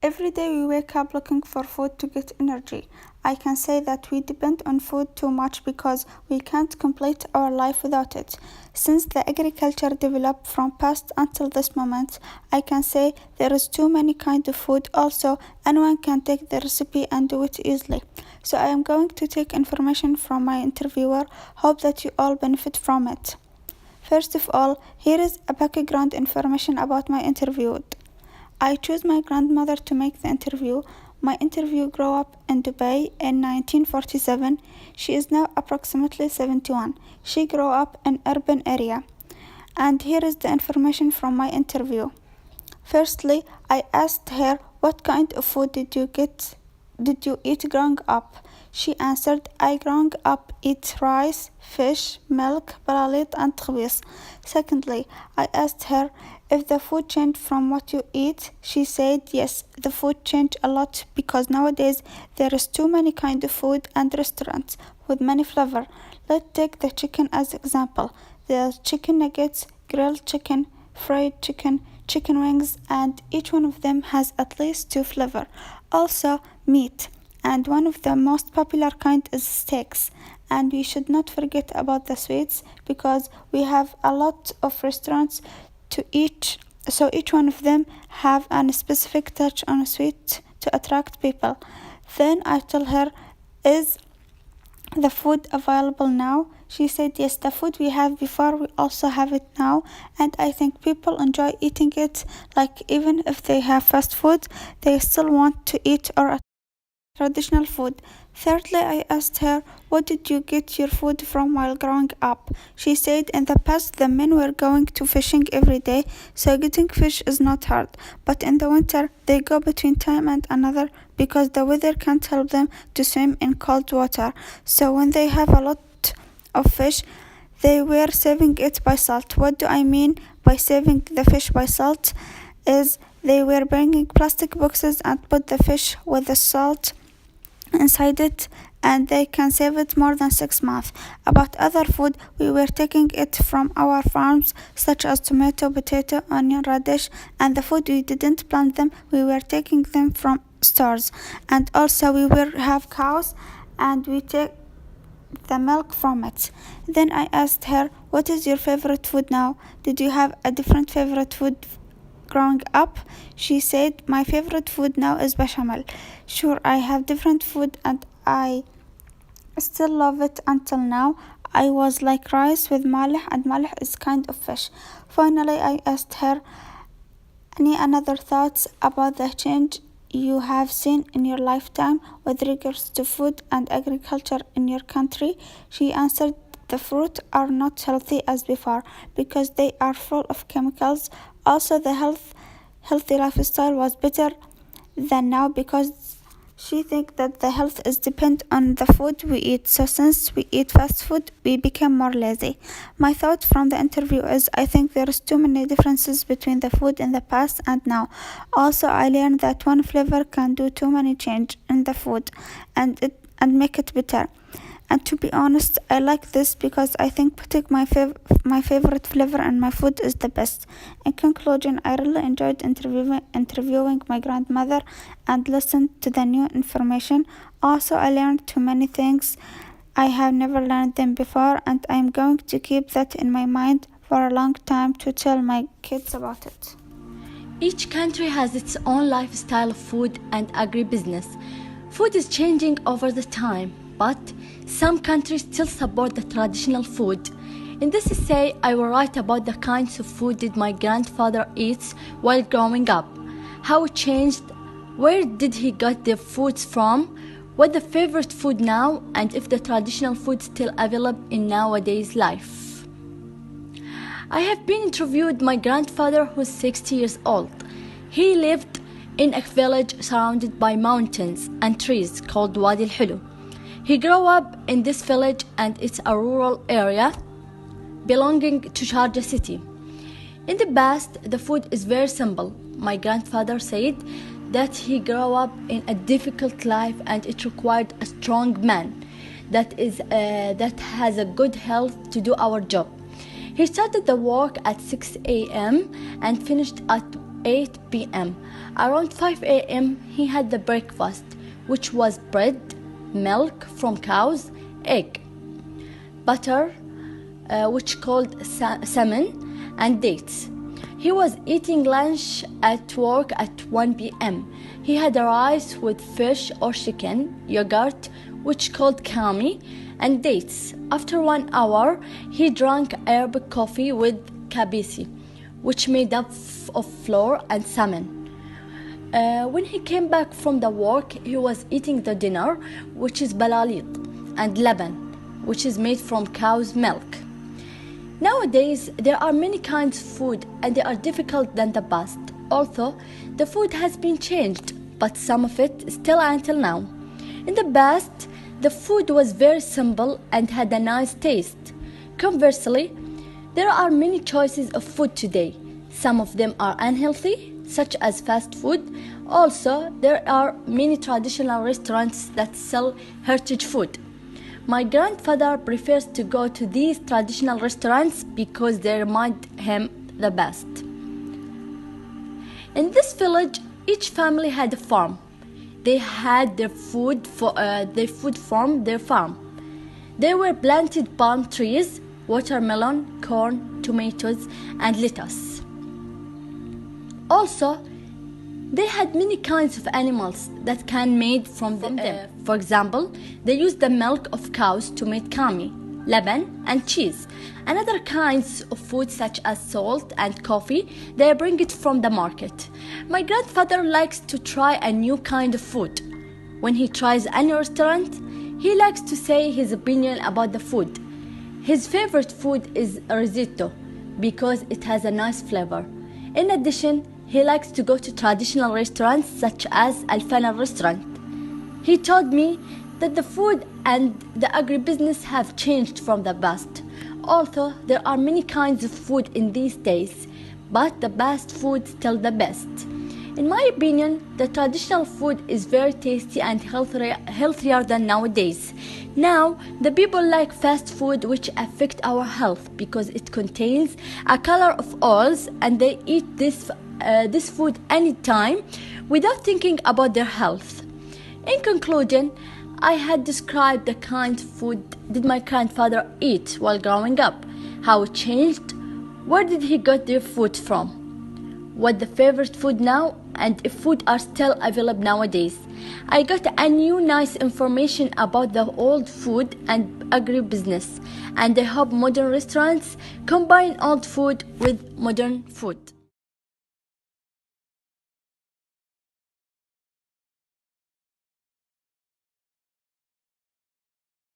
Every day we wake up looking for food to get energy. I can say that we depend on food too much because we can't complete our life without it. Since the agriculture developed from past until this moment, I can say there is too many kinds of food. Also, anyone can take the recipe and do it easily. So I am going to take information from my interviewer. Hope that you all benefit from it. First of all, here is a background information about my interview. I chose my grandmother to make the interview. My interview grew up in Dubai in 1947. She is now approximately 71. She grew up in urban area. And here is the information from my interview. Firstly, I asked her, what kind of food did you eat growing up? She answered, I growing up eat rice, fish, milk, balalit and khbis. Secondly, I asked her if the food changed from what you eat. She said, yes, the food changed a lot because nowadays there is too many kind of food and restaurants with many flavor. Let's take the chicken as example. There's chicken nuggets, grilled chicken, fried chicken, chicken wings, and each one of them has at least 2 flavor. Also meat, and one of the most popular kind is steaks. And we should not forget about the sweets because we have a lot of restaurants to each, so each one of them have a specific touch on a sweet to attract people. Then I tell her, is the food available now? She said, yes, the food we have before, we also have it now, and I think people enjoy eating it. Like even if they have fast food, they still want to eat our traditional food. Thirdly, I asked her, what did you get your food from while growing up? She said, in the past the men were going to fishing every day, so getting fish is not hard. But in the winter, they go between time and another because the weather can't help them to swim in cold water. So when they have a lot of fish, they were saving it by salt. What do I mean by saving the fish by salt? Is they were bringing plastic boxes and put the fish with the salt inside it, and they can save it more than 6 months. About other food, we were taking it from our farms, such as tomato, potato, onion, radish, and the food we didn't plant them, we were taking them from stores. And also we will have cows, and we take the milk from it. Then I asked her, what is your favorite food now? Did you have a different favorite food growing up? She said, my favorite food now is bechamel. Sure, I have different food and I still love it until now. I was like rice with malih, and malih is kind of fish. Finally, I asked her, any another thoughts about the change you have seen in your lifetime with regards to food and agriculture in your country? She answered, the fruit are not healthy as before because they are full of chemicals. Also, the healthy lifestyle was better than now because she thinks that the health is depend on the food we eat. So since we eat fast food, we become more lazy. My thought from the interview is I think there is too many differences between the food in the past and now. Also, I learned that one flavor can do too many change in the food and make it better. And to be honest, I like this because I think putting my favorite flavor in my food is the best. In conclusion, I really enjoyed interviewing my grandmother and listened to the new information. Also, I learned too many things I have never learned them before, and I am going to keep that in my mind for a long time to tell my kids about it. Each country has its own lifestyle of food and agribusiness. Food is changing over the time, but some countries still support the traditional food. In this essay, I will write about the kinds of food did my grandfather eat while growing up, how it changed, where did he get the foods from, what the favorite food now, and if the traditional food still available in nowadays life. I have been interviewed my grandfather who's 60 years old. He lived in a village surrounded by mountains and trees called Wadi al-Hulu. He grew up in this village and it's a rural area belonging to Sharjah city. In the past, the food is very simple. My grandfather said that he grew up in a difficult life and it required a strong man that has a good health to do our job. He started the work at 6 a.m. and finished at 8 p.m. Around 5 a.m. he had the breakfast, which was bread, milk from cows, egg, butter, which called salmon, and dates. He was eating lunch at work at 1 p.m. He had a rice with fish or chicken, yogurt, which called kami, and dates. After 1 hour, he drank Arabic coffee with kabisi, which made up of flour and salmon. When he came back from the work, he was eating the dinner, which is balalit, and laban, which is made from cow's milk. Nowadays, there are many kinds of food and they are difficult than the past. Although the food has been changed, but some of it still until now. In the past, the food was very simple and had a nice taste. Conversely, there are many choices of food today. Some of them are unhealthy, such as fast food. Also, there are many traditional restaurants that sell heritage food. My grandfather prefers to go to these traditional restaurants because they remind him the best. In this village, each family had a farm. They had their food from their farm. There were planted palm trees, watermelon, corn, tomatoes, and lettuce. Also, they had many kinds of animals that can made from them. For example, they used the milk of cows to make kami, laban, and cheese. And other kinds of food such as salt and coffee, they bring it from the market. My grandfather likes to try a new kind of food. When he tries any restaurant, he likes to say his opinion about the food. His favorite food is risotto because it has a nice flavor. In addition, he likes to go to traditional restaurants such as Al-Fana restaurant. He told me that the food and the agribusiness have changed from the past. Although there are many kinds of food in these days, but the best food still the best. In my opinion, the traditional food is very tasty and healthier than nowadays. Now, the people like fast food which affect our health because it contains a color of oils and they eat this food anytime without thinking about their health. In conclusion, I had described the kind of food did my grandfather eat while growing up, how it changed, where did he get their food from, what the favorite food now, and if food are still available nowadays. I got a new nice information about the old food and agribusiness, and I hope modern restaurants combine old food with modern food.